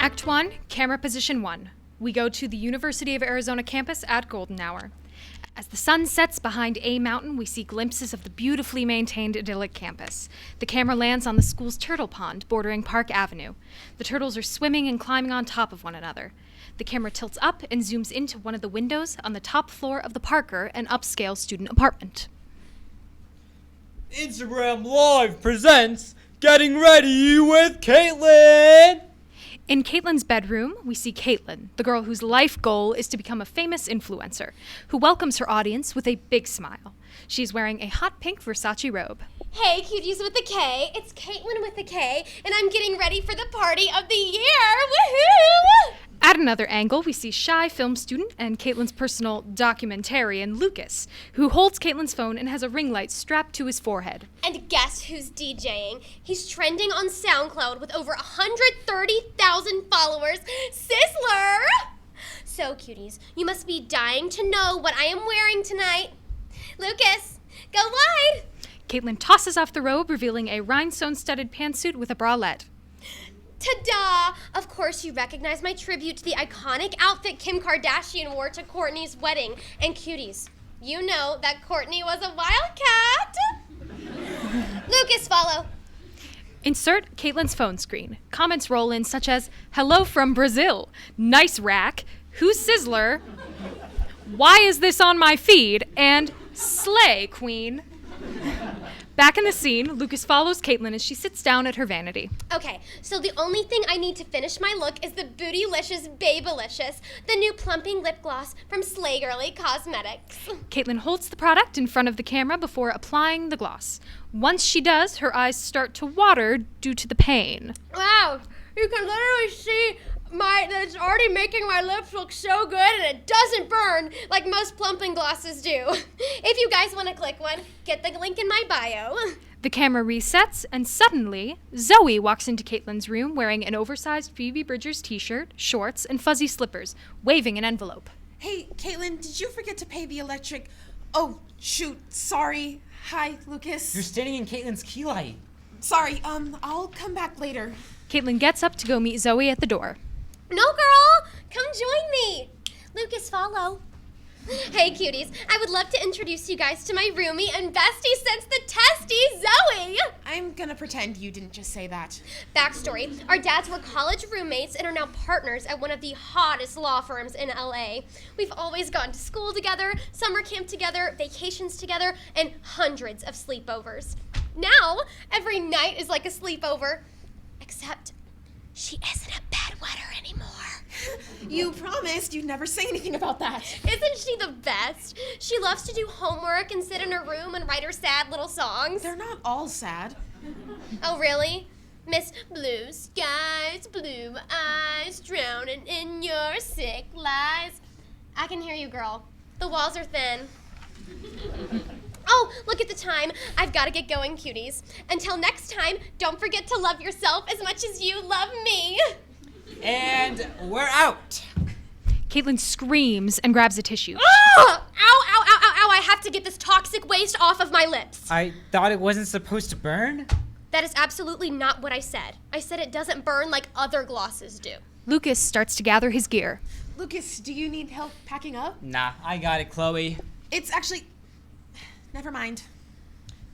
Act 1, camera position 1. We go to the University of Arizona campus at golden hour. As the sun sets behind A Mountain, we see glimpses of the beautifully maintained idyllic campus. The camera lands on the school's turtle pond bordering Park Avenue. The turtles are swimming and climbing on top of one another. The camera tilts up and zooms into one of the windows on the top floor of the Parker, an upscale student apartment. Instagram Live presents Getting Ready with Caitlin! In Caitlin's bedroom, we see Caitlin, the girl whose life goal is to become a famous influencer, who welcomes her audience with a big smile. She's wearing a hot pink Versace robe. Hey, cuties with a K, it's Caitlin with a K, and I'm getting ready for the party of the year! Woohoo! At another angle, we see shy film student and Caitlin's personal documentarian, Lucas, who holds Caitlin's phone and has a ring light strapped to his forehead. And guess who's DJing? He's trending on SoundCloud with over 130,000 followers. Sizzler! So, cuties, you must be dying to know what I am wearing tonight. Lucas, go wide! Caitlin tosses off the robe, revealing a rhinestone-studded pantsuit with a bralette. Ta-da! Of course you recognize my tribute to the iconic outfit Kim Kardashian wore to Kourtney's wedding. And cuties, you know that Kourtney was a wildcat! Lucas, follow. Insert Caitlin's phone screen. Comments roll in such as, "Hello from Brazil," "Nice rack," "Who's Sizzler?" "Why is this on my feed?" and "Slay, Queen." Back in the scene, Lucas follows Caitlin as she sits down at her vanity. Okay, so the only thing I need to finish my look is the Bootylicious Babylicious, the new plumping lip gloss from Slay Girly Cosmetics. Caitlin holds the product in front of the camera before applying the gloss. Once she does, her eyes start to water due to the pain. Wow, you can literally see that it's already making my lips look so good, and it doesn't burn like most plumping glosses do. If you guys want to click one, get the link in my bio. The camera resets, and suddenly, Zoe walks into Caitlin's room wearing an oversized Phoebe Bridgers t-shirt, shorts, and fuzzy slippers, waving an envelope. Hey, Caitlin, did you forget to pay the electric? Oh, shoot, sorry. Hi, Lucas. You're standing in Caitlin's key light. Sorry, I'll come back later. Caitlin gets up to go meet Zoe at the door. No, girl, come join me. Lucas, follow. Hey, cuties, I would love to introduce you guys to my roomie and bestie since the testy, Zoe. I'm gonna pretend you didn't just say that. Backstory, our dads were college roommates and are now partners at one of the hottest law firms in LA. We've always gone to school together, summer camp together, vacations together, and hundreds of sleepovers. Now, every night is like a sleepover, except she isn't a bedwetter anymore. You promised you'd never say anything about that. Isn't she the best? She loves to do homework and sit in her room and write her sad little songs. They're not all sad. Oh, really? Miss Blue Skies, Blue Eyes, drowning in your sick lies. I can hear you, girl. The walls are thin. Oh, look at the time. I've got to get going, cuties. Until next time, don't forget to love yourself as much as you love me. And we're out. Caitlin screams and grabs a tissue. Ow, ow, ow, ow, ow. I have to get this toxic waste off of my lips. I thought it wasn't supposed to burn. That is absolutely not what I said. I said it doesn't burn like other glosses do. Lucas starts to gather his gear. Lucas, do you need help packing up? Nah, I got it, Chloe. It's actually... Never mind.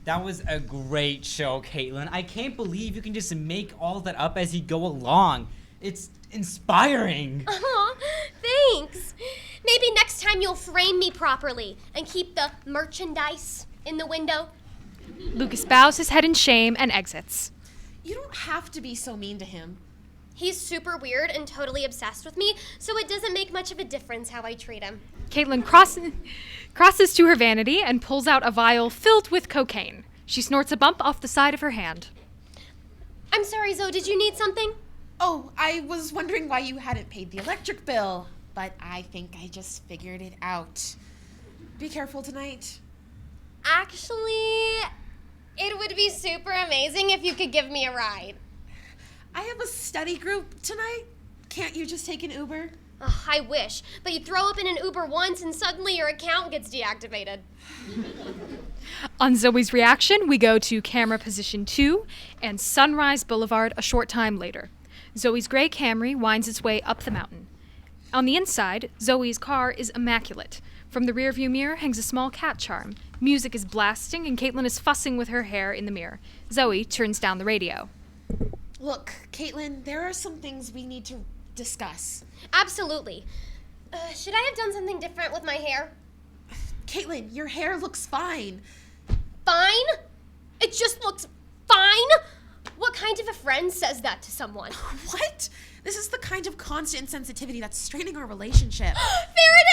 That was a great show, Caitlin. I can't believe you can just make all that up as you go along. It's inspiring. Aw, thanks. Maybe next time you'll frame me properly and keep the merchandise in the window. Lucas bows his head in shame and exits. You don't have to be so mean to him. He's super weird and totally obsessed with me, so it doesn't make much of a difference how I treat him. Caitlin crosses to her vanity and pulls out a vial filled with cocaine. She snorts a bump off the side of her hand. I'm sorry, Zoe, did you need something? Oh, I was wondering why you hadn't paid the electric bill, but I think I just figured it out. Be careful tonight. Actually, it would be super amazing if you could give me a ride. I have a study group tonight. Can't you just take an Uber? Ugh, I wish, but you throw up in an Uber once and suddenly your account gets deactivated. On Zoe's reaction, we go to camera position 2 and Sunrise Boulevard a short time later. Zoe's gray Camry winds its way up the mountain. On the inside, Zoe's car is immaculate. From the rearview mirror hangs a small cat charm. Music is blasting, and Caitlin is fussing with her hair in the mirror. Zoe turns down the radio. Look, Caitlin, there are some things we need to discuss. Absolutely. Should I have done something different with my hair? Caitlin, your hair looks fine. Fine? It just looks fine? What kind of a friend says that to someone? What? This is the kind of constant insensitivity that's straining our relationship. There it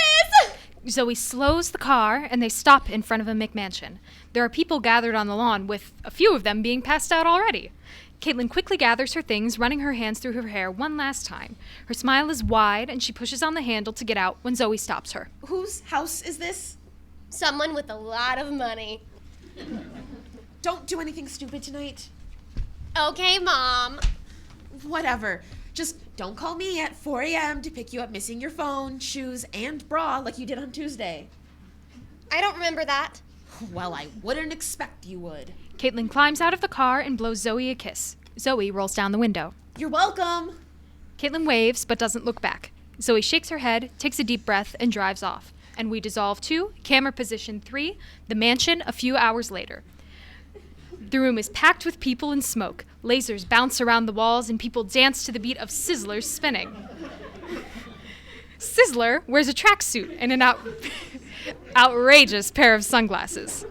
is! Zoe slows the car, and they stop in front of a McMansion. There are people gathered on the lawn, with a few of them being passed out already. Caitlin quickly gathers her things, running her hands through her hair one last time. Her smile is wide, and she pushes on the handle to get out when Zoe stops her. Whose house is this? Someone with a lot of money. Don't do anything stupid tonight. Okay, Mom. Whatever. Just don't call me at 4 a.m. to pick you up missing your phone, shoes, and bra like you did on Tuesday. I don't remember that. Well, I wouldn't expect you would. Caitlin climbs out of the car and blows Zoe a kiss. Zoe rolls down the window. You're welcome. Caitlin waves but doesn't look back. Zoe shakes her head, takes a deep breath, and drives off. And we dissolve to camera position 3, the mansion a few hours later. The room is packed with people and smoke. Lasers bounce around the walls and people dance to the beat of Sizzlers spinning. Sizzler wears a tracksuit and an outrageous pair of sunglasses.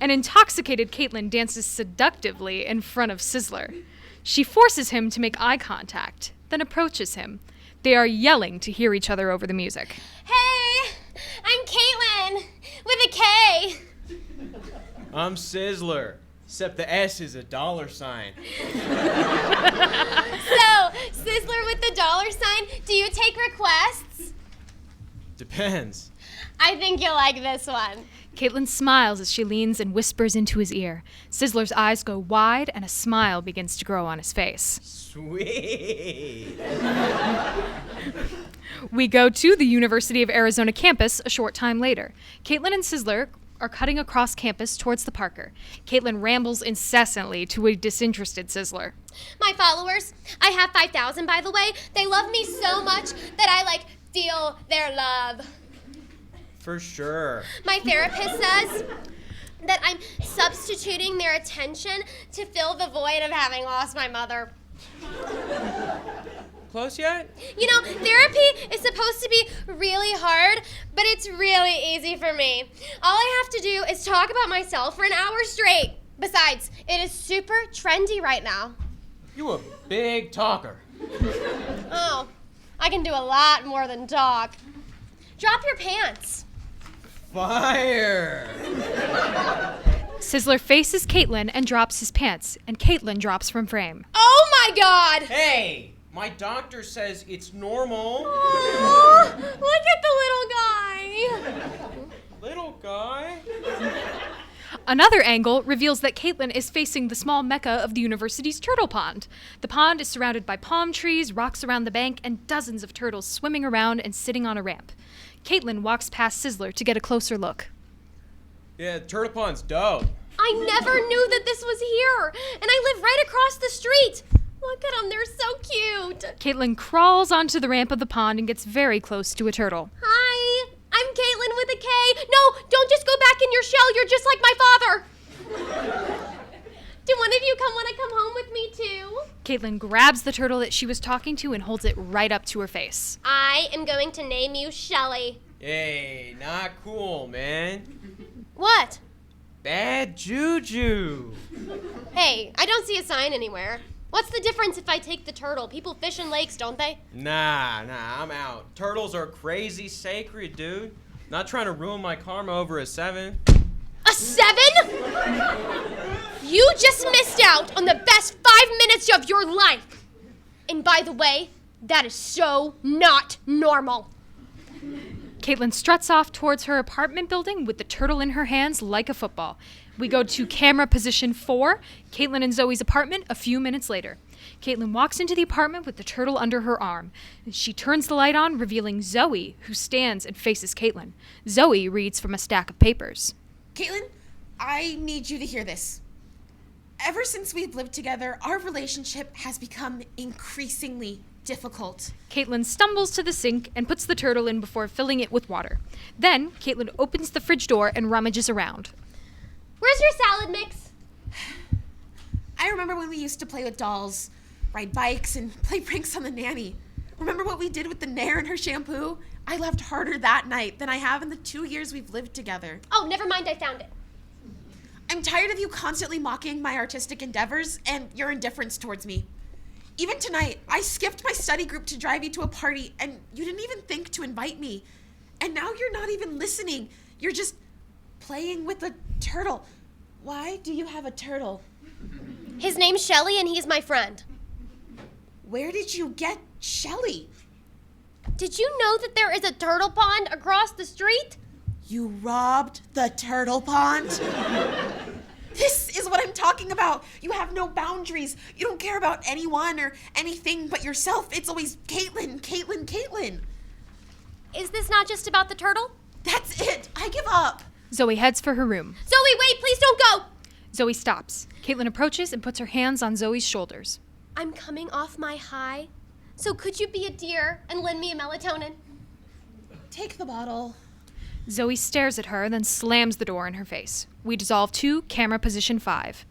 An intoxicated Caitlin dances seductively in front of Sizzler. She forces him to make eye contact, then approaches him. They are yelling to hear each other over the music. Hey, I'm Caitlin with a K. I'm Sizzler, except the S is a $. So, Sizzler with the $, do you take requests? Depends. I think you'll like this one. Caitlin smiles as she leans and whispers into his ear. Sizzler's eyes go wide and a smile begins to grow on his face. Sweet. We go to the University of Arizona campus a short time later. Caitlin and Sizzler are cutting across campus towards the Parker. Caitlin rambles incessantly to a disinterested Sizzler. My followers, I have 5,000 by the way. They love me so much that I steal their love. For sure. My therapist says that I'm substituting their attention to fill the void of having lost my mother. Close yet? You know, therapy is supposed to be really hard, but it's really easy for me. All I have to do is talk about myself for an hour straight. Besides, it is super trendy right now. You a big talker. Oh, I can do a lot more than talk. Drop your pants. Fire! Sizzler faces Caitlin and drops his pants, and Caitlin drops from frame. Oh my God! Hey, my doctor says it's normal. Oh, look at the little guy. Little guy? Another angle reveals that Caitlin is facing the small mecca of the university's turtle pond. The pond is surrounded by palm trees, rocks around the bank, and dozens of turtles swimming around and sitting on a ramp. Caitlin walks past Sizzler to get a closer look. Yeah, Turtle Pond's dope. I never knew that this was here, and I live right across the street. Look at them, they're so cute. Caitlin crawls onto the ramp of the pond and gets very close to a turtle. Hi, I'm Caitlin with a K. No, don't just go back in your shell. You're just like my father. Do one of you want to come home with me too? Caitlin grabs the turtle that she was talking to and holds it right up to her face. I am going to name you Shelly. Hey, not cool, man. What? Bad juju. Hey, I don't see a sign anywhere. What's the difference if I take the turtle? People fish in lakes, don't they? Nah, I'm out. Turtles are crazy sacred, dude. Not trying to ruin my karma over a 7. A 7? You just missed out on the best 5 minutes of your life. And by the way, that is so not normal. Caitlin struts off towards her apartment building with the turtle in her hands like a football. We go to camera position 4, Caitlin and Zoe's apartment a few minutes later. Caitlin walks into the apartment with the turtle under her arm. She turns the light on, revealing Zoe, who stands and faces Caitlin. Zoe reads from a stack of papers. Caitlin, I need you to hear this. Ever since we've lived together, our relationship has become increasingly difficult. Caitlin stumbles to the sink and puts the turtle in before filling it with water. Then, Caitlin opens the fridge door and rummages around. Where's your salad mix? I remember when we used to play with dolls, ride bikes, and play pranks on the nanny. Remember what we did with the Nair and her shampoo? I laughed harder that night than I have in the 2 years we've lived together. Oh, never mind, I found it. I'm tired of you constantly mocking my artistic endeavors and your indifference towards me. Even tonight, I skipped my study group to drive you to a party, and you didn't even think to invite me. And now you're not even listening. You're just playing with a turtle. Why do you have a turtle? His name's Shelly, and he's my friend. Where did you get Shelly? Did you know that there is a turtle pond across the street? You robbed the turtle pond? This is what I'm talking about. You have no boundaries. You don't care about anyone or anything but yourself. It's always Caitlin, Caitlin, Caitlin. Is this not just about the turtle? That's it. I give up. Zoe heads for her room. Zoe, wait, please don't go! Zoe stops. Caitlin approaches and puts her hands on Zoe's shoulders. I'm coming off my high, so could you be a dear and lend me a melatonin? Take the bottle. Zoe stares at her, then slams the door in her face. We dissolve to camera position 5.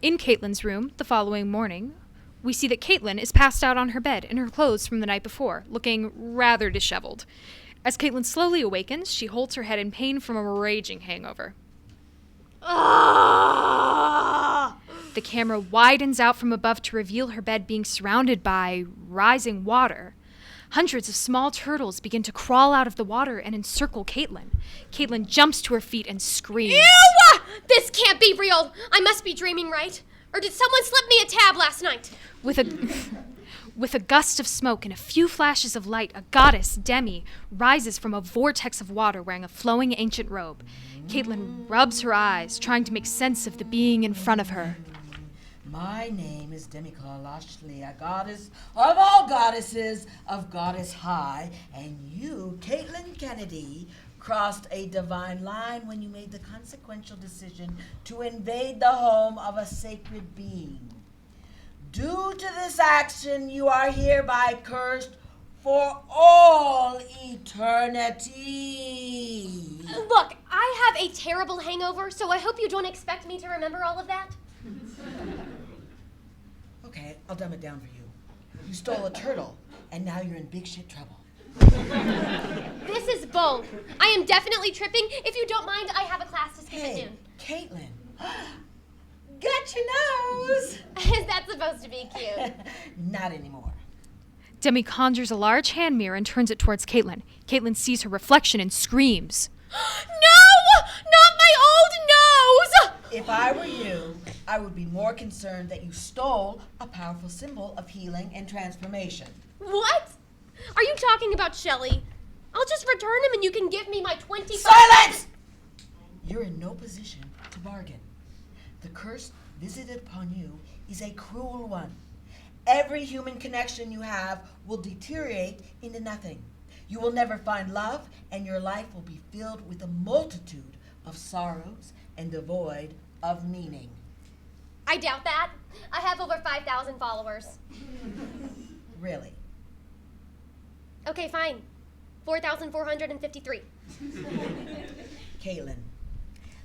In Caitlin's room, the following morning, we see that Caitlin is passed out on her bed in her clothes from the night before, looking rather disheveled. As Caitlin slowly awakens, she holds her head in pain from a raging hangover. The camera widens out from above to reveal her bed being surrounded by rising water. Hundreds of small turtles begin to crawl out of the water and encircle Caitlin. Caitlin jumps to her feet and screams. Ew! This can't be real! I must be dreaming, right? Or did someone slip me a tab last night? With a gust of smoke and a few flashes of light, a goddess, Demi, rises from a vortex of water wearing a flowing ancient robe. Caitlin rubs her eyes, trying to make sense of the being in front of her. My name is Demi-Kalashli, a goddess of all goddesses of Goddess High, and you, Caitlin Kennedy, crossed a divine line when you made the consequential decision to invade the home of a sacred being. Due to this action, you are hereby cursed for all eternity. Look, I have a terrible hangover, so I hope you don't expect me to remember all of that. Okay, I'll dumb it down for you. You stole a turtle, and now you're in big shit trouble. This is both. I am definitely tripping. If you don't mind, I have a class to skip at Hey, noon. Caitlin, got your nose. Is that supposed to be cute? Not anymore. Demi conjures a large hand mirror and turns it towards Caitlin. Caitlin sees her reflection and screams. No! Not my old nose! If I were you, I would be more concerned that you stole a powerful symbol of healing and transformation. What? Are you talking about Shelly? I'll just return him and you can give me my 25... Silence! You're in no position to bargain. The curse visited upon you is a cruel one. Every human connection you have will deteriorate into nothing. You will never find love, and your life will be filled with a multitude of sorrows and devoid of meaning. I doubt that. I have over 5,000 followers. Really? Okay, fine. 4,453. Caitlin,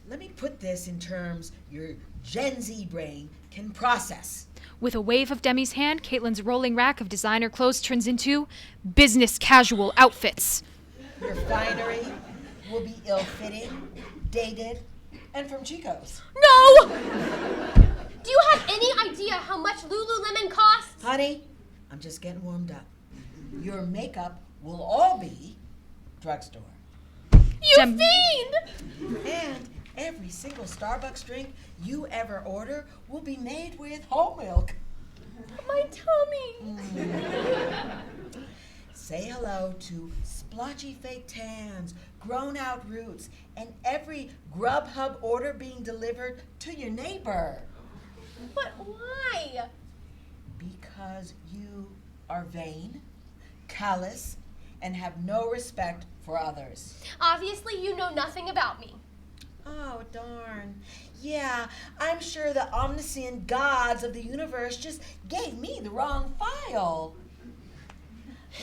let me put this in terms your Gen Z brain can process. With a wave of Demi's hand, Caitlin's rolling rack of designer clothes turns into business casual outfits. Your finery will be ill-fitting, dated, and from Chico's. No! Do you have any idea how much Lululemon costs? Honey, I'm just getting warmed up. Your makeup will all be drugstore. You Dem- fiend! And every single Starbucks drink you ever order will be made with whole milk. My tummy. Say hello to splotchy fake tans, grown out roots, and every Grubhub order being delivered to your neighbor. But why? Because you are vain, callous, and have no respect for others. Obviously, you know nothing about me. Oh, darn. Yeah, I'm sure the omniscient gods of the universe just gave me the wrong file.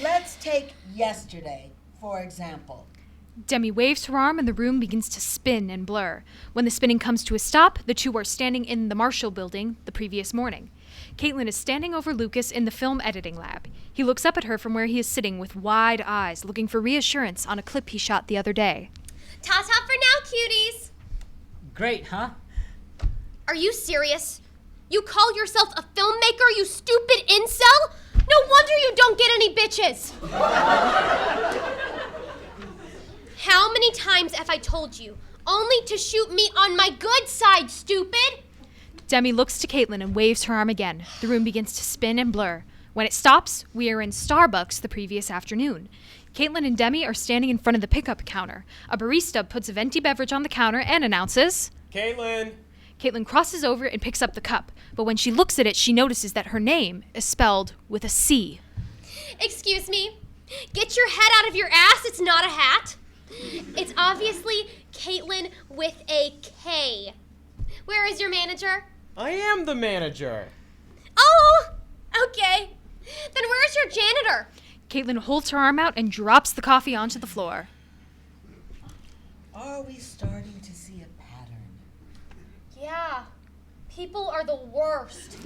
Let's take yesterday, for example. Demi waves her arm and the room begins to spin and blur. When the spinning comes to a stop, the two are standing in the Marshall building the previous morning. Caitlin is standing over Lucas in the film editing lab. He looks up at her from where he is sitting with wide eyes, looking for reassurance on a clip he shot the other day. Ta-ta for now, cuties. Great, huh? Are you serious? You call yourself a filmmaker, you stupid incel? No wonder you don't get any bitches. How many times have I told you? Only to shoot me on my good side, stupid! Demi looks to Caitlin and waves her arm again. The room begins to spin and blur. When it stops, we are in Starbucks the previous afternoon. Caitlin and Demi are standing in front of the pickup counter. A barista puts a venti beverage on the counter and announces, Caitlin! Caitlin crosses over and picks up the cup, but when she looks at it, she notices that her name is spelled with a C. Excuse me? Get your head out of your ass, it's not a hat. It's obviously Caitlin with a K. Where is your manager? I am the manager. Oh, okay. Then where's your janitor? Caitlin holds her arm out and drops the coffee onto the floor. Are we starting to see a pattern? Yeah, people are the worst.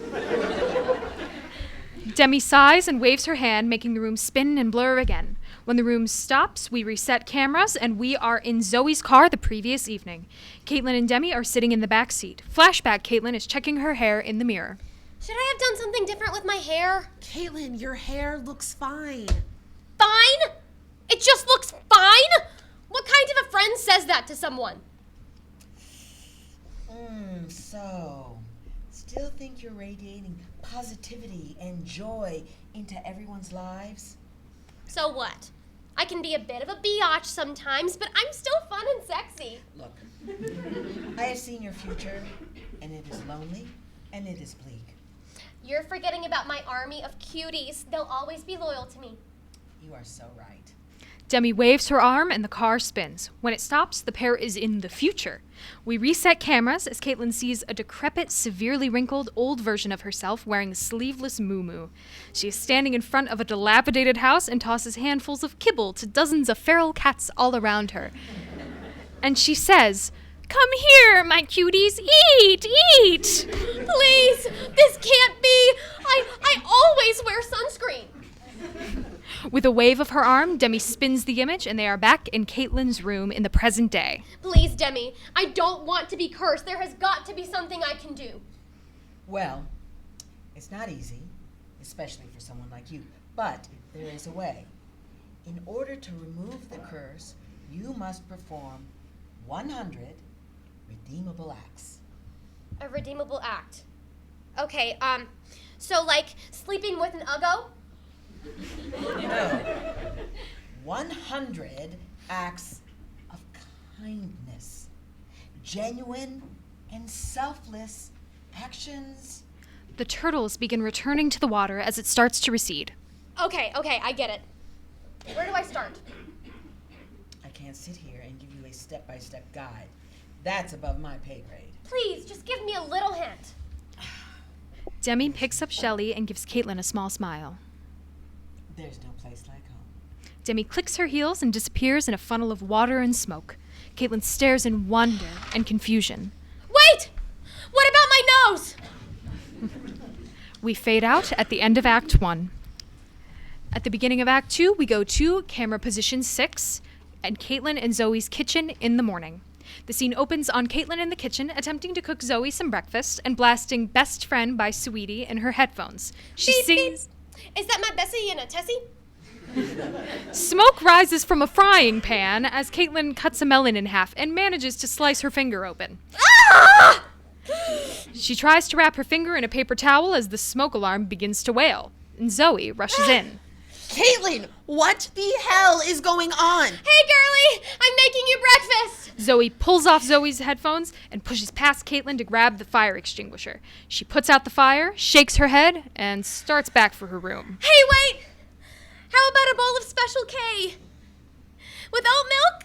Demi sighs and waves her hand, making the room spin and blur again. When the room stops, we reset cameras, and we are in Zoe's car the previous evening. Caitlin and Demi are sitting in the back seat. Flashback, Caitlin is checking her hair in the mirror. Should I have done something different with my hair? Caitlin, your hair looks fine. Fine? It just looks fine? What kind of a friend says that to someone? So, still think you're radiating positivity and joy into everyone's lives? So what? I can be a bit of a biatch sometimes, but I'm still fun and sexy. Look, I have seen your future, and it is lonely, and it is bleak. You're forgetting about my army of cuties. They'll always be loyal to me. You are so right. Demi waves her arm and the car spins. When it stops, the pair is in the future. We reset cameras as Caitlin sees a decrepit, severely wrinkled, old version of herself wearing a sleeveless muumuu. She is standing in front of a dilapidated house and tosses handfuls of kibble to dozens of feral cats all around her. And she says, "Come here, my cuties, eat, eat!" Please, this can't be. I always wear sunscreen. With a wave of her arm, Demi spins the image, and they are back in Caitlin's room in the present day. Please, Demi, I don't want to be cursed. There has got to be something I can do. Well, it's not easy, especially for someone like you, but there is a way. In order to remove the curse, you must perform 100 redeemable acts. A redeemable act. Okay, so like sleeping with an Uggo? No. 100 acts of kindness. Genuine and selfless actions. The turtles begin returning to the water as it starts to recede. Okay, I get it. Where do I start? I can't sit here and give you a step-by-step guide. That's above my pay grade. Please, just give me a little hint. Demi picks up Shelley and gives Caitlin a small smile. There's no place like home. Demi clicks her heels and disappears in a funnel of water and smoke. Caitlin stares in wonder and confusion. Wait! What about my nose? We fade out at the end of Act 1. At the beginning of Act 2, we go to camera position 6 and Caitlin and Zoe's kitchen in the morning. The scene opens on Caitlin in the kitchen, attempting to cook Zoe some breakfast and blasting Best Friend by Sweetie in her headphones. She Beep, sings... beep. Is that my Bessie and a Tessie? Smoke rises from a frying pan as Caitlin cuts a melon in half and manages to slice her finger open. Ah! She tries to wrap her finger in a paper towel as the smoke alarm begins to wail, and Zoe rushes in. Caitlin, what the hell is going on? Hey, girlie! I'm making you breakfast! Zoe pulls off Zoe's headphones and pushes past Caitlin to grab the fire extinguisher. She puts out the fire, shakes her head, and starts back for her room. Hey, wait! How about a bowl of Special K? With oat milk?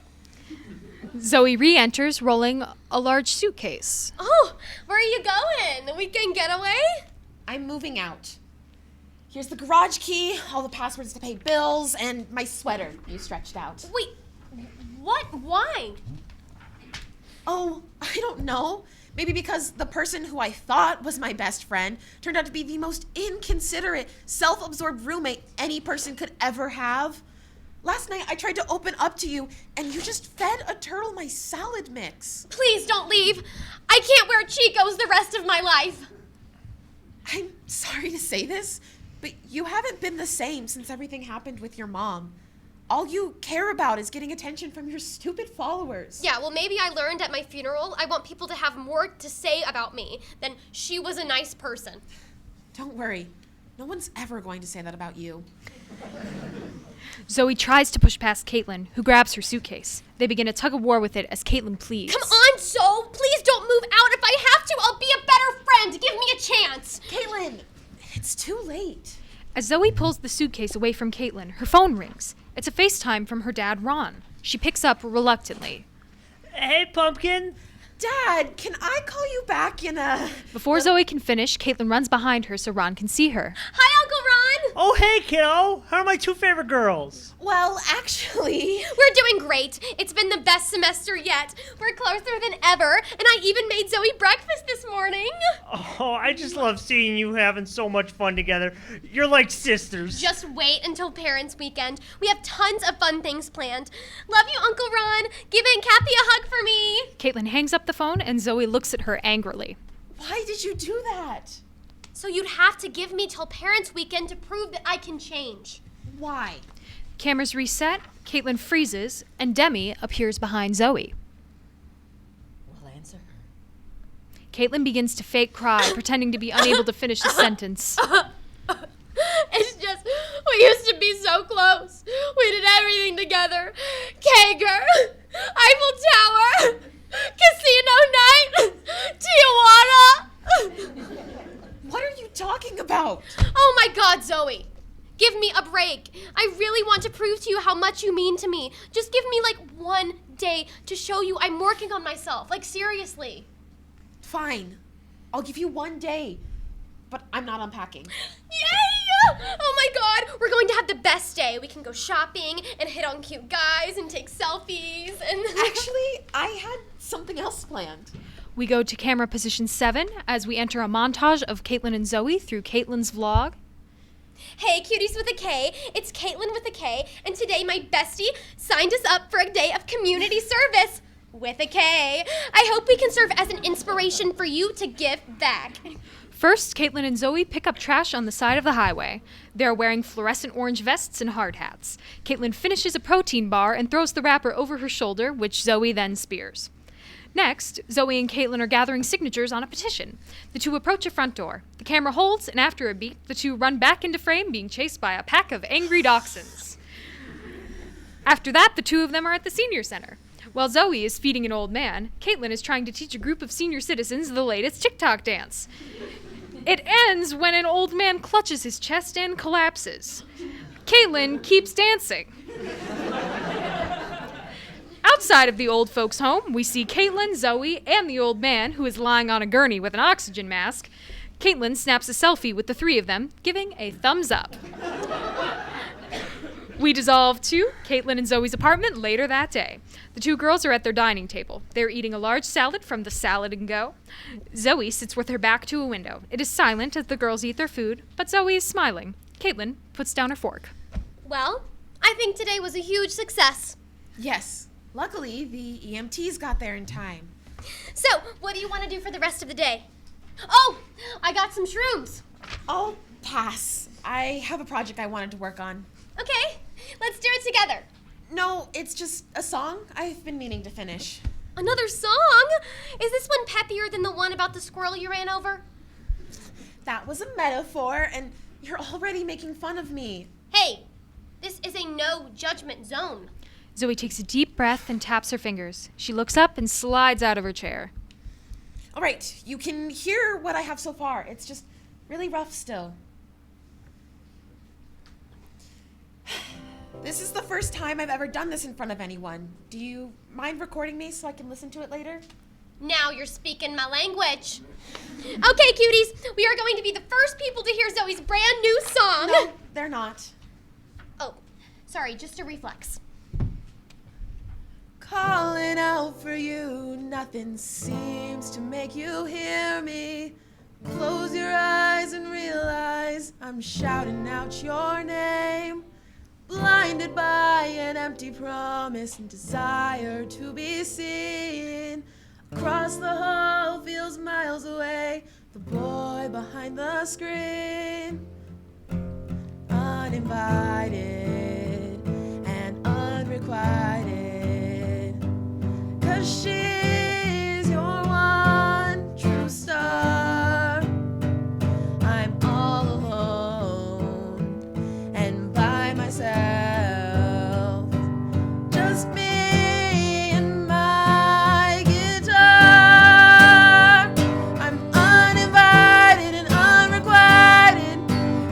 Zoe re-enters, rolling a large suitcase. Oh, where are you going? Weekend getaway? I'm moving out. Here's the garage key, all the passwords to pay bills, and my sweater you stretched out. Wait, what? Why? Oh, I don't know. Maybe because the person who I thought was my best friend turned out to be the most inconsiderate, self-absorbed roommate any person could ever have. Last night I tried to open up to you, and you just fed a turtle my salad mix. Please don't leave. I can't wear Chico's the rest of my life. I'm sorry to say this, but you haven't been the same since everything happened with your mom. All you care about is getting attention from your stupid followers. Yeah, well, maybe I learned at my funeral I want people to have more to say about me than she was a nice person. Don't worry. No one's ever going to say that about you. Zoe tries to push past Caitlin, who grabs her suitcase. They begin a tug-of-war with it as Caitlin pleads. Come on, Zoe! Please don't move out. If I have to, I'll be a better friend. Give me a chance. Caitlin, it's too late. As Zoe pulls the suitcase away from Caitlin, her phone rings. It's a FaceTime from her dad, Ron. She picks up reluctantly. Hey, Pumpkin. Dad, can I call you back in a... Before Zoe can finish, Caitlin runs behind her so Ron can see her. Hi, Uncle Ron. Oh, hey, kiddo. How are my two favorite girls? Well, actually... We're doing great. It's been the best semester yet. We're closer than ever, and I even made Zoe breakfast this morning. Oh, I just love seeing you having so much fun together. You're like sisters. Just wait until Parents' Weekend. We have tons of fun things planned. Love you, Uncle Ron. Give Aunt Kathy a hug for me. Caitlin hangs up the phone and Zoe looks at her angrily. Why did you do that? So you'd have to give me till Parents' Weekend to prove that I can change. Why? Cameras reset, Caitlin freezes, and Demi appears behind Zoe. We'll answer her. Caitlin begins to fake cry, pretending to be unable to finish a sentence. It's just, we used to be so close. We did everything together. Kager, Eiffel Tower, Casino Night, Tijuana. What are you talking about? Oh my God, Zoe. Give me a break. I really want to prove to you how much you mean to me. Just give me like one day to show you I'm working on myself. Like seriously. Fine. I'll give you one day. But I'm not unpacking. Yay! Oh my God, we're going to have the best day. We can go shopping and hit on cute guys and take selfies and... Actually, I had something else planned. We go to camera position 7 as we enter a montage of Caitlin and Zoe through Caitlin's vlog. Hey, cuties with a K, it's Caitlin with a K, and today my bestie signed us up for a day of community service with a K. I hope we can serve as an inspiration for you to give back. First, Caitlin and Zoe pick up trash on the side of the highway. They're wearing fluorescent orange vests and hard hats. Caitlin finishes a protein bar and throws the wrapper over her shoulder, which Zoe then spears. Next, Zoe and Caitlin are gathering signatures on a petition. The two approach a front door. The camera holds, and after a beat, the two run back into frame, being chased by a pack of angry dachshunds. After that, the two of them are at the senior center. While Zoe is feeding an old man, Caitlin is trying to teach a group of senior citizens the latest TikTok dance. It ends when an old man clutches his chest and collapses. Caitlin keeps dancing. Outside of the old folks' home, we see Caitlin, Zoe, and the old man, who is lying on a gurney with an oxygen mask. Caitlin snaps a selfie with the three of them, giving a thumbs up. We dissolve to Caitlin and Zoe's apartment later that day. The two girls are at their dining table. They're eating a large salad from the Salad and Go. Zoe sits with her back to a window. It is silent as the girls eat their food, but Zoe is smiling. Caitlin puts down her fork. Well, I think today was a huge success. Yes. Luckily, the EMTs got there in time. So, what do you want to do for the rest of the day? Oh, I got some shrooms. I'll pass. I have a project I wanted to work on. Okay, let's do it together. No, it's just a song I've been meaning to finish. Another song? Is this one peppier than the one about the squirrel you ran over? That was a metaphor, and you're already making fun of me. Hey, this is a no judgment zone. Zoe takes a deep breath and taps her fingers. She looks up and slides out of her chair. All right, you can hear what I have so far. It's just really rough still. This is the first time I've ever done this in front of anyone. Do you mind recording me so I can listen to it later? Now you're speaking my language. Okay, cuties, we are going to be the first people to hear Zoe's brand new song. No, they're not. Oh, sorry, just a reflex. Calling out for you, nothing seems to make you hear me. Close your eyes and realize I'm shouting out your name. Blinded by an empty promise and desire to be seen. Across the hall feels miles away, the boy behind the screen. Uninvited and unrequited, 'cause she's your one true star. I'm all alone and by myself, just me and my guitar. I'm uninvited and unrequited,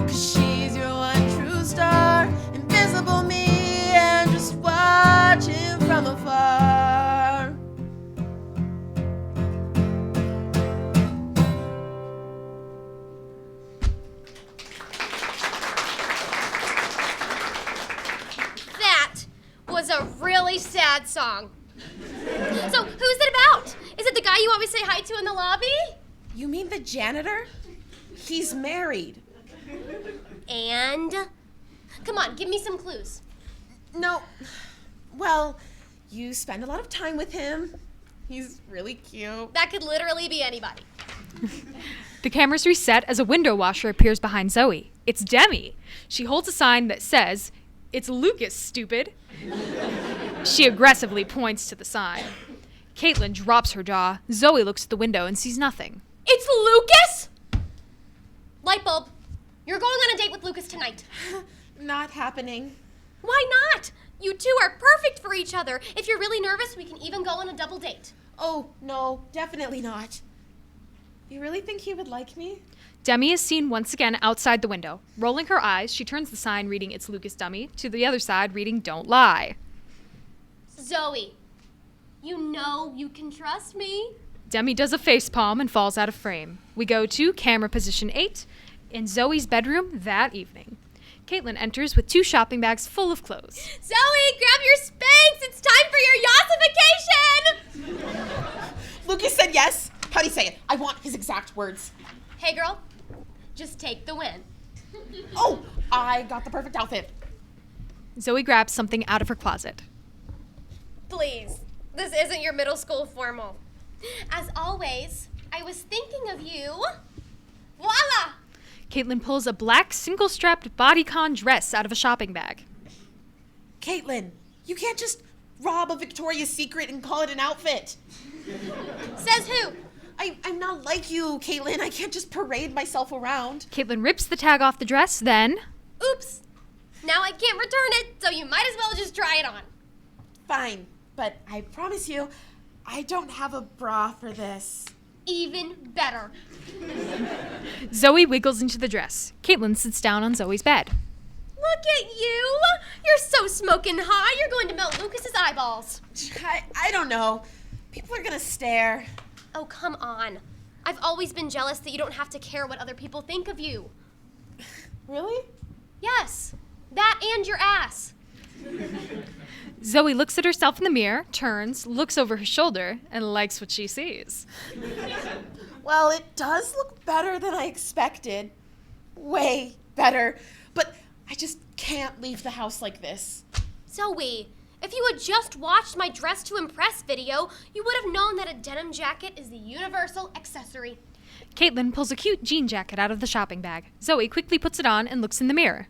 'cause she's your one true star. Invisible me and just watching from afar. That was a really sad song. So, who's it about? Is it the guy you always say hi to in the lobby? You mean the janitor? He's married. And? Come on, give me some clues. No. Well, you spend a lot of time with him. He's really cute. That could literally be anybody. The cameras reset as a window washer appears behind Zoe. It's Demi. She holds a sign that says, "It's Lucas, stupid." She aggressively points to the sign. Caitlin drops her jaw. Zoe looks at the window and sees nothing. It's Lucas? Light bulb. You're going on a date with Lucas tonight. Not happening. Why not? You two are perfect for each other. If you're really nervous, we can even go on a double date. Oh, no, definitely not. You really think he would like me? Demi is seen once again outside the window. Rolling her eyes, she turns the sign reading "It's Lucas, dummy" to the other side reading "Don't lie." Zoe, you know you can trust me. Demi does a facepalm and falls out of frame. We go to camera position 8 in Zoe's bedroom that evening. Caitlin enters with 2 shopping bags full of clothes. Zoe, grab your Spanx. It's time for your yassification. Lucas said yes. How'd he say it? I want his exact words. Hey, girl, just take the win. Oh, I got the perfect outfit. Zoe grabs something out of her closet. Please, this isn't your middle school formal. As always, I was thinking of you. Voila! Caitlin pulls a black single-strapped bodycon dress out of a shopping bag. Caitlin, you can't just rob a Victoria's Secret and call it an outfit. Says who? I'm not like you, Caitlin. I can't just parade myself around. Caitlin rips the tag off the dress, then... Oops. Now I can't return it, so you might as well just try it on. Fine, but I promise you, I don't have a bra for this. Even better. Zoe wiggles into the dress. Caitlin sits down on Zoe's bed. Look at you. You're so smoking hot. You're going to melt Lucas's eyeballs. I don't know. People are gonna stare. Oh, come on. I've always been jealous that you don't have to care what other people think of you. Really? Yes. That and your ass. Zoe looks at herself in the mirror, turns, looks over her shoulder, and likes what she sees. Well, it does look better than I expected. Way better. But I just can't leave the house like this. Zoe, if you had just watched my Dress to Impress video, you would have known that a denim jacket is the universal accessory. Caitlin pulls a cute jean jacket out of the shopping bag. Zoe quickly puts it on and looks in the mirror.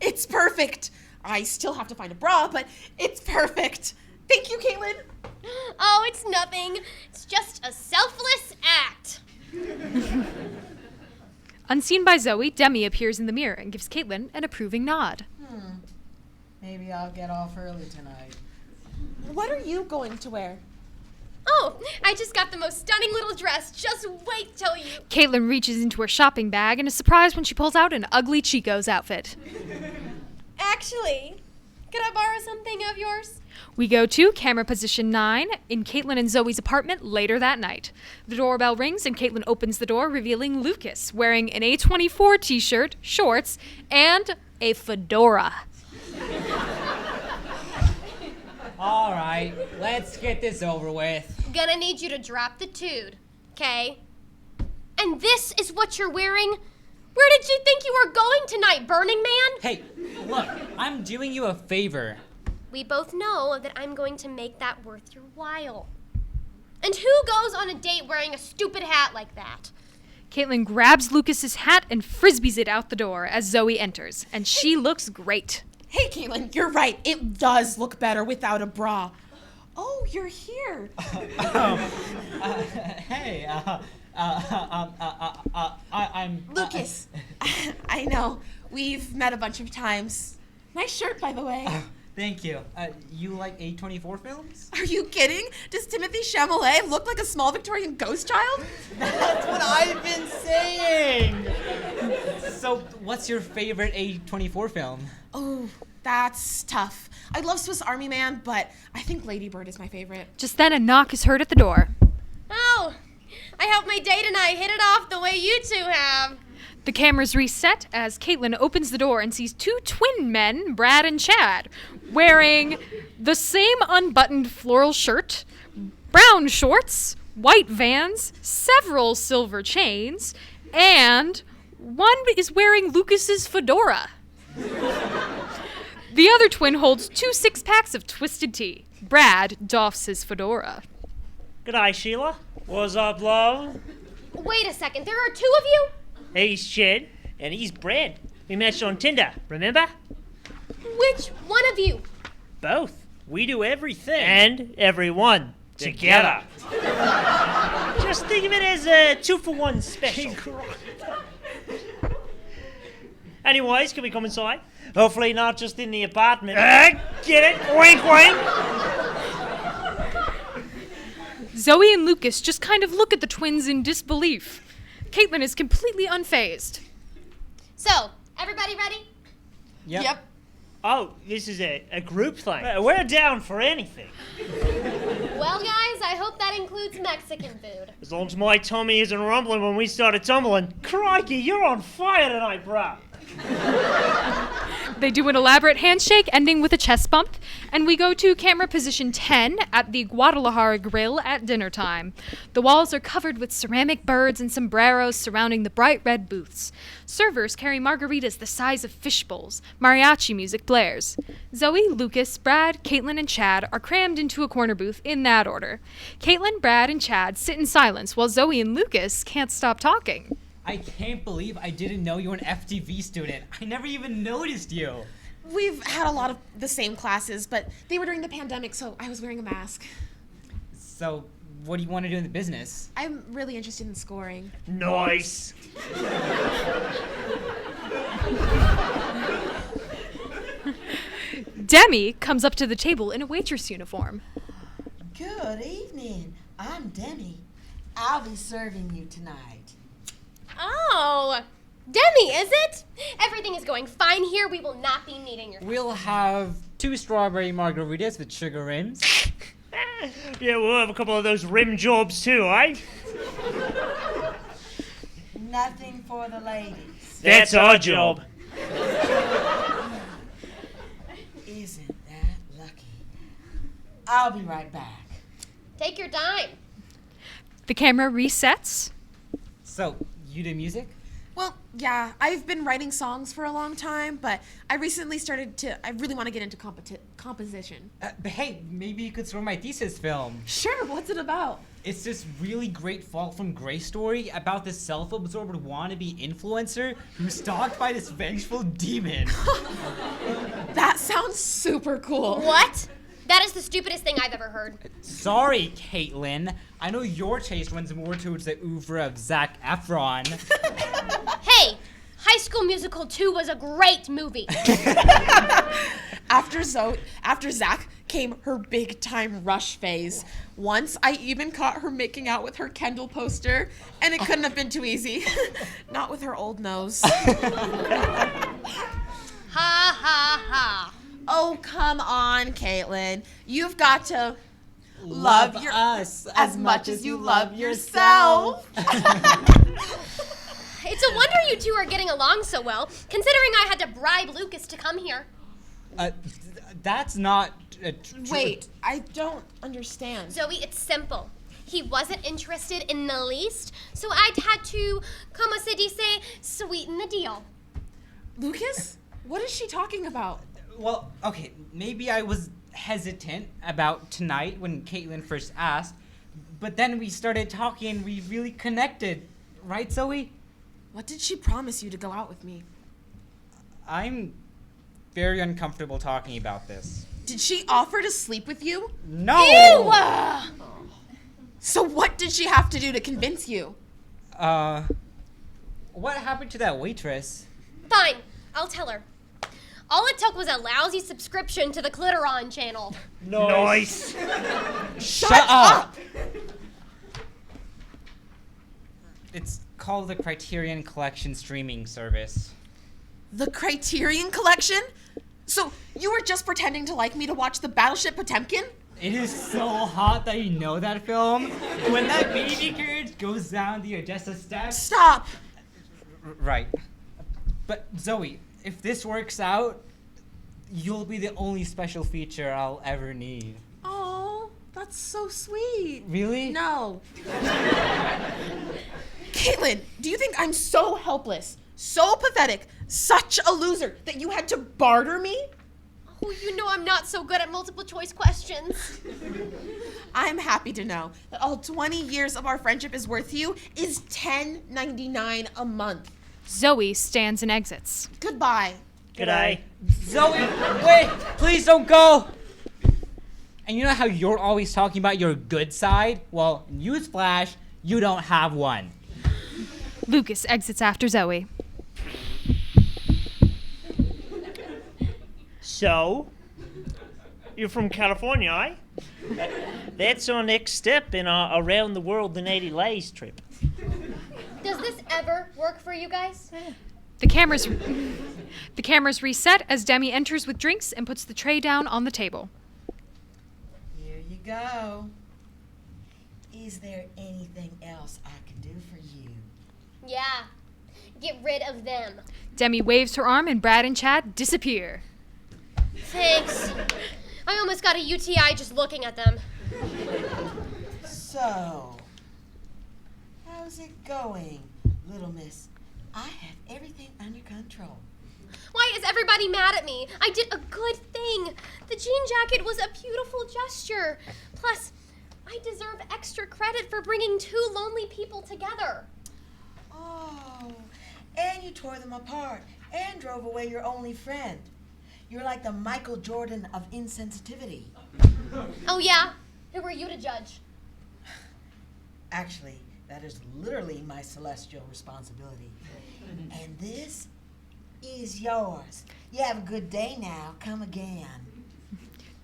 It's perfect. I still have to find a bra, but it's perfect. Thank you, Caitlin. Oh, it's nothing. It's just a selfless act. Unseen by Zoe, Demi appears in the mirror and gives Caitlin an approving nod. Maybe I'll get off early tonight. What are you going to wear? Oh, I just got the most stunning little dress. Just wait till you... Caitlin reaches into her shopping bag and is surprised when she pulls out an ugly Chico's outfit. Actually, could I borrow something of yours? We go to camera position 9 in Caitlin and Zoe's apartment later that night. The doorbell rings and Caitlin opens the door, revealing Lucas wearing an A24 t-shirt, shorts, and a fedora. All right, let's get this over with. Gonna need you to drop the tood, okay? And this is what you're wearing? Where did you think you were going tonight, Burning Man? Hey, look, I'm doing you a favor. We both know that I'm going to make that worth your while. And who goes on a date wearing a stupid hat like that? Caitlin grabs Lucas's hat and frisbees it out the door as Zoe enters, and she looks great. Hey, Caitlin, you're right. It does look better without a bra. Oh, you're here. Hey, I'm... Lucas. I know. We've met a bunch of times. Nice shirt, by the way. Thank you. You like A24 films? Are you kidding? Does Timothy Chalamet look like a small Victorian ghost child? That's what I've been saying! So, what's your favorite A24 film? Oh, that's tough. I love Swiss Army Man, but I think Lady Bird is my favorite. Just then a knock is heard at the door. Oh, I hope my day tonight hit it off the way you two have. The cameras reset as Caitlin opens the door and sees two twin men, Brad and Chad, wearing the same unbuttoned floral shirt, brown shorts, white Vans, several silver chains, and one is wearing Lucas's fedora. The other twin holds 2 6-packs of twisted tea. Brad doffs his fedora. G'day, Sheila. What's up, love? Wait a second, there are 2 of you? He's Chad, and he's Brad. We matched on Tinder, remember? Which one of you? Both. We do everything. And everyone. Together. Just think of it as a 2-for-1 special. Anyways, can we come inside? Hopefully not just in the apartment. Get it? Wink, wink. Zoe and Lucas just kind of look at the twins in disbelief. Caitlin is completely unfazed. So, everybody ready? Yep. Oh, this is a group thing. We're down for anything. Well, guys, I hope that includes Mexican food. As long as my tummy isn't rumbling when we started tumbling. Crikey, you're on fire tonight, bruh. They do an elaborate handshake ending with a chest bump, and we go to camera position 10 at the Guadalajara Grill at dinner time. The walls are covered with ceramic birds and sombreros surrounding the bright red booths. Servers carry margaritas the size of fish bowls. Mariachi music blares. Zoe, Lucas, Brad, Caitlin, and Chad are crammed into a corner booth in that order. Caitlin, Brad, and Chad sit in silence while Zoe and Lucas can't stop talking. I can't believe I didn't know you were an FTV student. I never even noticed you. We've had a lot of the same classes, but they were during the pandemic, so I was wearing a mask. So, what do you want to do in the business? I'm really interested in scoring. Nice. Demi comes up to the table in a waitress uniform. Good evening. I'm Demi. I'll be serving you tonight. Oh, Demi, is it? Everything is going fine here. We will not be needing your... We'll have 2 strawberry margaritas with sugar rims. Yeah, we'll have a couple of those rim jobs too, eh? Nothing for the ladies. That's our job. Isn't that lucky? I'll be right back. Take your time. The camera resets. So, you do music? Well, yeah, I've been writing songs for a long time, but I recently I really want to get into composition. But hey, maybe you could score my thesis film. Sure, what's it about? It's this really great Fall from Grace story about this self-absorbed wannabe influencer who's stalked by this vengeful demon. That sounds super cool. What? That is the stupidest thing I've ever heard. Sorry, Caitlin. I know your taste runs more towards the oeuvre of Zac Efron. Hey, High School Musical 2 was a great movie. After Zach came her big time Rush phase. Once I even caught her making out with her Kendall poster, and it couldn't have been too easy. Not with her old nose. Ha ha, ha. Oh, come on, Caitlin. You've got to love us as much as you love yourself. It's a wonder you two are getting along so well, considering I had to bribe Lucas to come here. That's not Wait, I don't understand. Zoe, it's simple. He wasn't interested in the least, so I'd had to, como se dice, sweeten the deal. Lucas? What is she talking about? Well, okay, maybe I was hesitant about tonight when Caitlin first asked, but then we started talking and we really connected. Right, Zoe? What did she promise you to go out with me? I'm very uncomfortable talking about this. Did she offer to sleep with you? No! Ew! So what did she have to do to convince you? What happened to that waitress? Fine, I'll tell her. All it took was a lousy subscription to the Clitoron channel. Nice. Shut up! It's called the Criterion Collection streaming service. The Criterion Collection? So you were just pretending to like me to watch the Battleship Potemkin? It is so hot that you know that film. When that baby carriage goes down the Odessa steps. Stop! Right. But Zoe, if this works out, you'll be the only special feature I'll ever need. Oh, that's so sweet. Really? No. Caitlin, do you think I'm so helpless, so pathetic, such a loser that you had to barter me? Oh, you know I'm not so good at multiple choice questions. I'm happy to know that all 20 years of our friendship is worth you is $10.99 a month. Zoe stands and exits. Goodbye. G'day. Zoe, wait! Please don't go! And you know how you're always talking about your good side? Well, newsflash, you don't have one. Lucas exits after Zoe. So, you're from California, eh? That's our next step in our around the world in 80 days trip. Does this ever work for you guys? The cameras reset as Demi enters with drinks and puts the tray down on the table. Here you go. Is there anything else I can do for you? Yeah. Get rid of them. Demi waves her arm and Brad and Chad disappear. Thanks. I almost got a UTI just looking at them. So, how's it going, little miss? I have everything under control. Why is everybody mad at me? I did a good thing. The jean jacket was a beautiful gesture. Plus, I deserve extra credit for bringing two lonely people together. Oh, and you tore them apart and drove away your only friend. You're like the Michael Jordan of insensitivity. Oh yeah? Who are you to judge? Actually, that is literally my celestial responsibility. And this is yours. You have a good day now. Come again.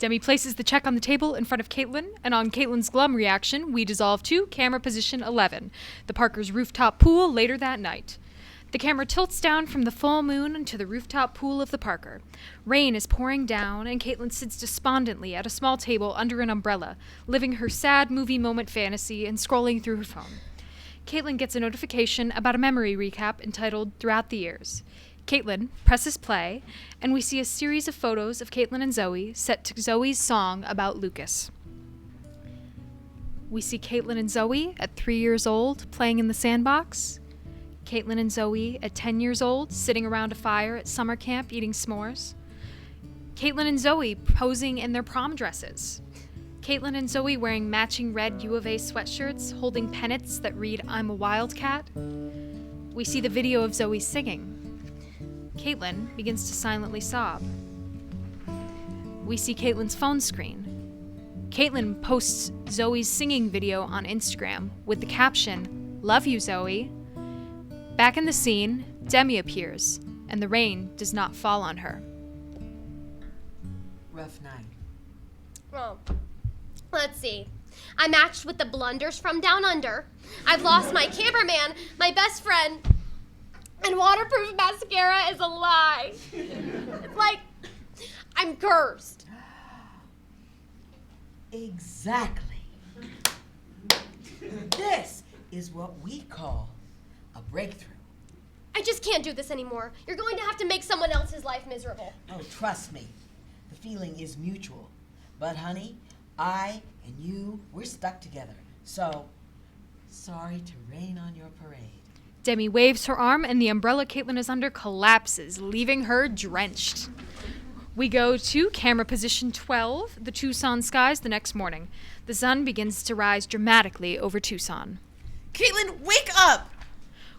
Demi places the check on the table in front of Caitlin, and on Caitlin's glum reaction, we dissolve to camera position 11, the Parker's rooftop pool later that night. The camera tilts down from the full moon into the rooftop pool of the Parker. Rain is pouring down, and Caitlin sits despondently at a small table under an umbrella, living her sad movie moment fantasy and scrolling through her phone. Caitlin gets a notification about a memory recap entitled Throughout the Years. Caitlin presses play, and we see a series of photos of Caitlin and Zoe set to Zoe's song about Lucas. We see Caitlin and Zoe at 3 years old playing in the sandbox. Caitlin and Zoe at 10 years old sitting around a fire at summer camp eating s'mores. Caitlin and Zoe posing in their prom dresses. Caitlin and Zoe wearing matching red U of A sweatshirts, holding pennants that read, "I'm a wildcat." We see the video of Zoe singing. Caitlin begins to silently sob. We see Caitlin's phone screen. Caitlin posts Zoe's singing video on Instagram with the caption, "Love you, Zoe." Back in the scene, Demi appears, and the rain does not fall on her. Rough night. Well, let's see. I matched with the blunders from down under. I've lost my cameraman, my best friend, and waterproof mascara is a lie. It's like I'm cursed. Exactly. This is what we call a breakthrough. I just can't do this anymore. You're going to have to make someone else's life miserable. Oh, trust me. The feeling is mutual. But, honey, I and you, we're stuck together. So, sorry to rain on your parade. Demi waves her arm and the umbrella Caitlin is under collapses, leaving her drenched. We go to camera position 12, the Tucson skies the next morning. The sun begins to rise dramatically over Tucson. Caitlin, wake up!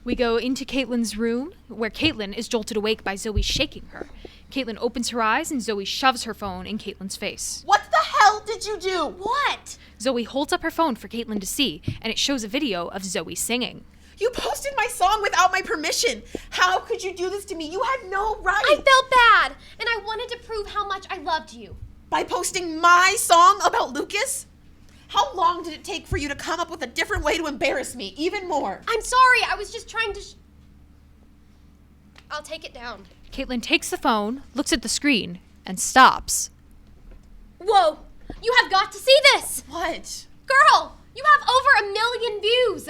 We go into Caitlin's room, where Caitlin is jolted awake by Zoe shaking her. Caitlin opens her eyes and Zoe shoves her phone in Caitlin's face. What the hell did you do? What? Zoe holds up her phone for Caitlin to see, and it shows a video of Zoe singing. You posted my song without my permission. How could you do this to me? You had no right. I felt bad, and I wanted to prove how much I loved you. By posting my song about Lucas? How long did it take for you to come up with a different way to embarrass me, even more? I'm sorry, I was just trying to I'll take it down. Caitlin takes the phone, looks at the screen, and stops. Whoa! You have got to see this! What? Girl, you have over 1 million views!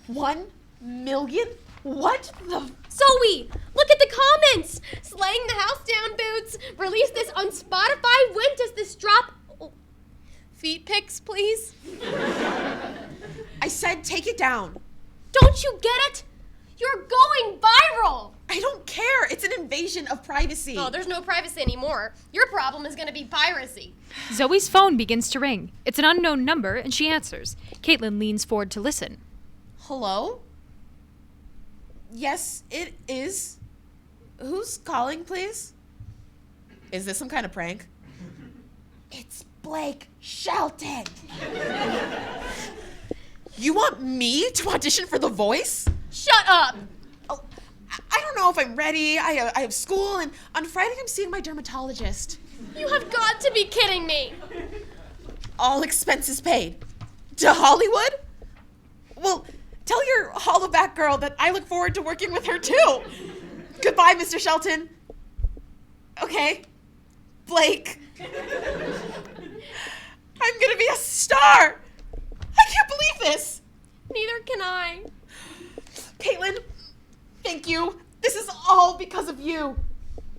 1 million? What the? Zoe, look at the comments! Slaying the house down boots! Release this on Spotify! When does this drop? Oh, feet pics, please? I said take it down. Don't you get it? You're going viral! I don't care. It's an invasion of privacy. Oh, there's no privacy anymore. Your problem is gonna be piracy. Zoe's phone begins to ring. It's an unknown number, and she answers. Caitlin leans forward to listen. Hello? Yes, it is. Who's calling, please? Is this some kind of prank? It's Blake Shelton. You want me to audition for The Voice? Shut up! Oh, I don't know if I'm ready. I have school, and on Friday I'm seeing my dermatologist. You have got to be kidding me! All expenses paid. To Hollywood? Well, tell your hollaback girl that I look forward to working with her too. Goodbye, Mr. Shelton. Okay, Blake. I'm gonna be a star. I can't believe this. Neither can I. Caitlin, thank you. This is all because of you.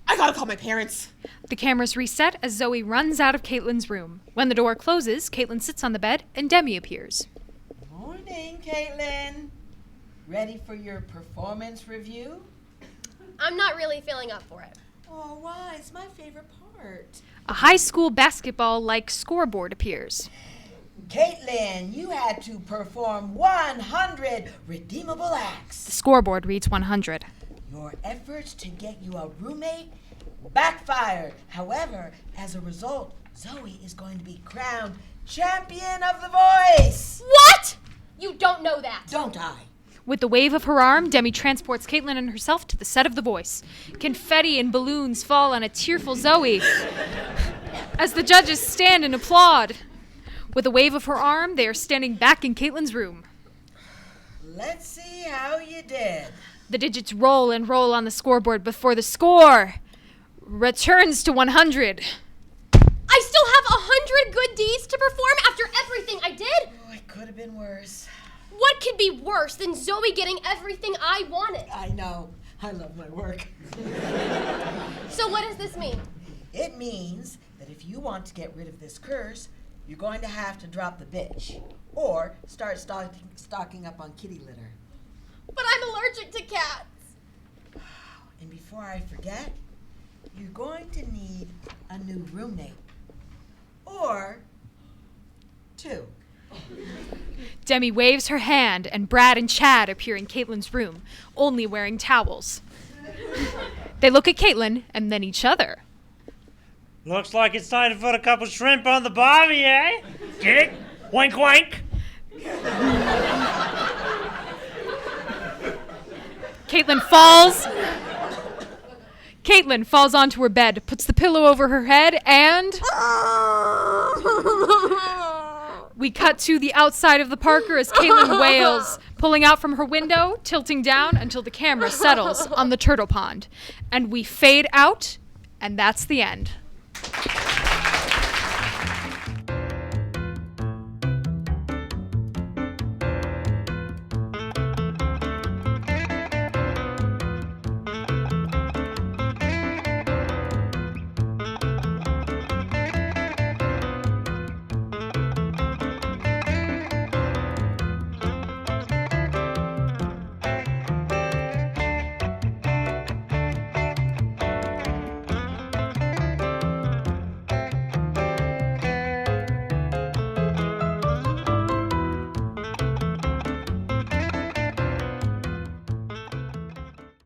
I gotta call my parents. The cameras reset as Zoe runs out of Caitlin's room. When the door closes, Caitlin sits on the bed and Demi appears. Morning, Caitlin. Ready for your performance review? I'm not really feeling up for it. Oh, why? It's my favorite part. A high school basketball-like scoreboard appears. Caitlin, you had to perform 100 redeemable The acts. scoreboard reads 100. Your efforts to get you a roommate backfired. However, as a result, Zoe is going to be crowned champion of The Voice. What? You don't know that. Don't I? With the wave of her arm, Demi transports Caitlin and herself to the set of The Voice. Confetti and balloons fall on a tearful Zoe as the judges stand and applaud. With a wave of her arm, they are standing back in Caitlin's room. Let's see how you did. The digits roll and roll on the scoreboard before the score returns to 100. I still have 100 good deeds to perform after everything I did? Oh, it could have been worse. What could be worse than Zoe getting everything I wanted? I know. I love my work. So what does this mean? It means that if you want to get rid of this curse, you're going to have to drop the bitch or start stocking up on kitty litter. But I'm allergic to cats. And before I forget, you're going to need a new roommate. Or 2. Demi waves her hand, and Brad and Chad appear in Caitlin's room, only wearing towels. They look at Caitlin and then each other. Looks like it's time to put a couple shrimp on the barbie, eh? Get it? Wink, wink. Caitlin falls onto her bed, puts the pillow over her head, and we cut to the outside of the Parker as Caitlin wails, pulling out from her window, tilting down until the camera settles on the turtle pond. And we fade out, and that's the end.